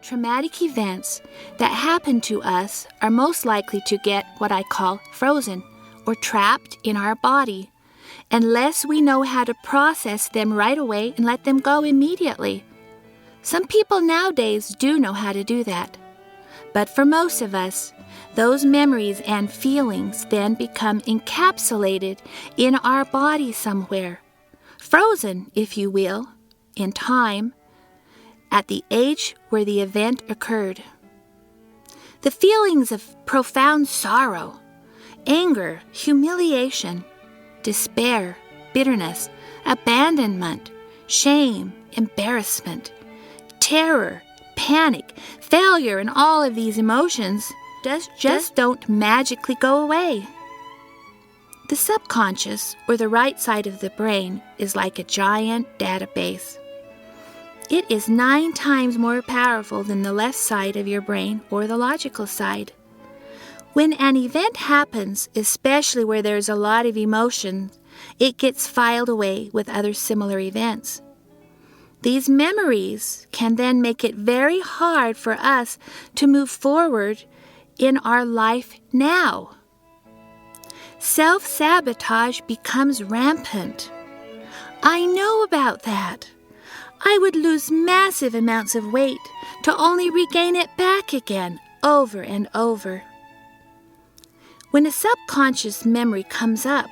traumatic events that happen to us are most likely to get what I call frozen or trapped in our body, unless we know how to process them right away and let them go immediately. Some people nowadays do know how to do that. But for most of us, those memories and feelings then become encapsulated in our body somewhere, frozen, if you will, in time, at the age where the event occurred. The feelings of profound sorrow, anger, humiliation, despair, bitterness, abandonment, shame, embarrassment, terror, panic, failure, and all of these emotions just don't magically go away. The subconscious, or the right side of the brain, is like a giant database. It is 9 times more powerful than the left side of your brain or the logical side. When an event happens, especially where there's a lot of emotion, it gets filed away with other similar events. These memories can then make it very hard for us to move forward in our life now. Self-sabotage becomes rampant. I know about that. I would lose massive amounts of weight to only regain it back again, over and over. When a subconscious memory comes up,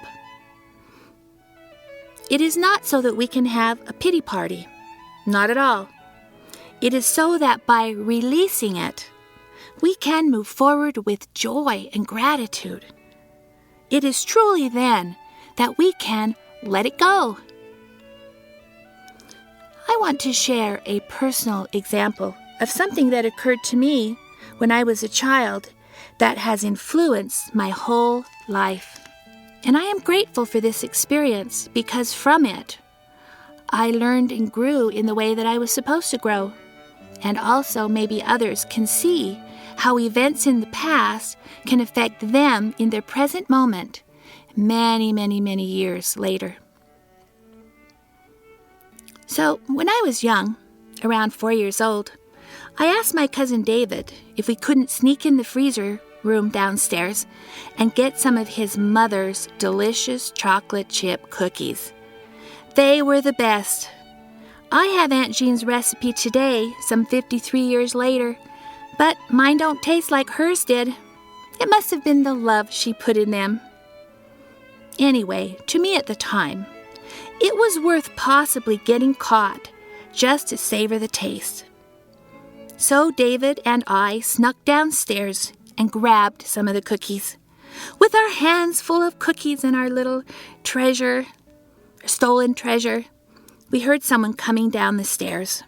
it is not so that we can have a pity party. Not at all. It is so that by releasing it, we can move forward with joy and gratitude. It is truly then that we can let it go. I want to share a personal example of something that occurred to me when I was a child that has influenced my whole life. And I am grateful for this experience because from it, I learned and grew in the way that I was supposed to grow. And also maybe others can see how events in the past can affect them in their present moment many, many, many years later. So when I was young, around 4 years old, I asked my cousin David if we couldn't sneak in the freezer room downstairs and get some of his mother's delicious chocolate chip cookies. They were the best. I have Aunt Jean's recipe today, some 53 years later, but mine don't taste like hers did. It must have been the love she put in them. Anyway, to me at the time, it was worth possibly getting caught just to savor the taste. So David and I snuck downstairs and grabbed some of the cookies. With our hands full of cookies and our little treasure, stolen treasure, we heard someone coming down the stairs.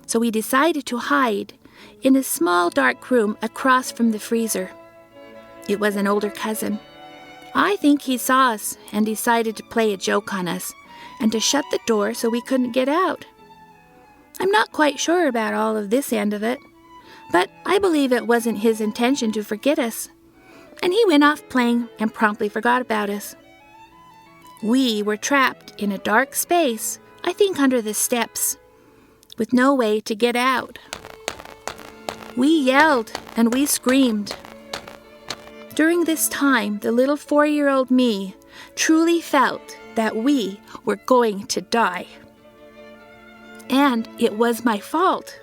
So we decided to hide in a small dark room across from the freezer. It was an older cousin. I think he saw us and decided to play a joke on us and to shut the door so we couldn't get out. I'm not quite sure about all of this end of it, but I believe it wasn't his intention to forget us, and he went off playing and promptly forgot about us. We were trapped in a dark space, I think under the steps, with no way to get out. We yelled and we screamed. During this time, the little 4-year-old me truly felt that we were going to die. And it was my fault.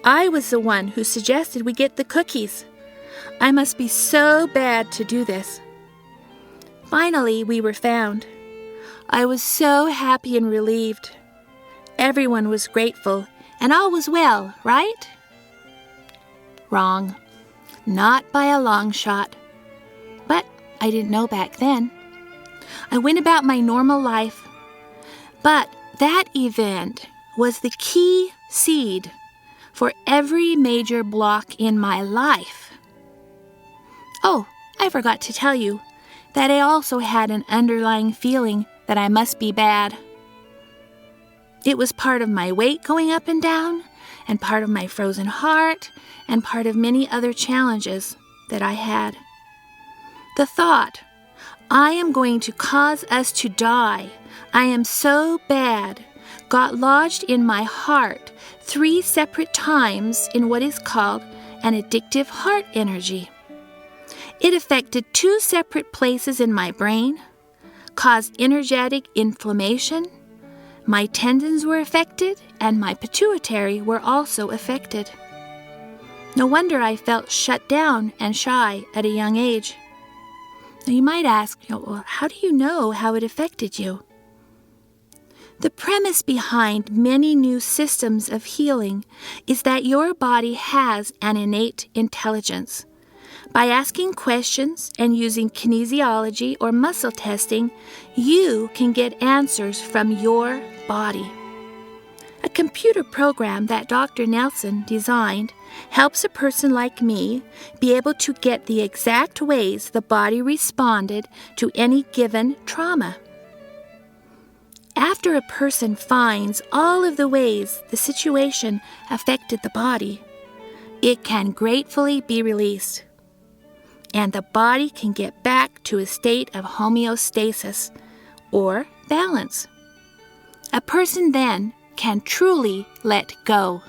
I was the one who suggested we get the cookies. I must be so bad to do this. Finally, we were found. I was so happy and relieved. Everyone was grateful, and all was well, right? Wrong. Not by a long shot. But I didn't know back then. I went about my normal life. But that event was the key seed for every major block in my life. Oh, I forgot to tell you that I also had an underlying feeling that I must be bad. It was part of my weight going up and down, and part of my frozen heart, and part of many other challenges that I had. The thought, I am going to cause us to die, I am so bad, got lodged in my heart 3 separate times in what is called an addictive heart energy. It affected 2 separate places in my brain, caused energetic inflammation. My tendons were affected, and my pituitary were also affected. No wonder I felt shut down and shy at a young age. Now you might ask, well, how do you know how it affected you? The premise behind many new systems of healing is that your body has an innate intelligence. By asking questions and using kinesiology or muscle testing, you can get answers from your body. A computer program that Dr. Nelson designed helps a person like me be able to get the exact ways the body responded to any given trauma. After a person finds all of the ways the situation affected the body, it can gratefully be released, and the body can get back to a state of homeostasis or balance. A person then can truly let go.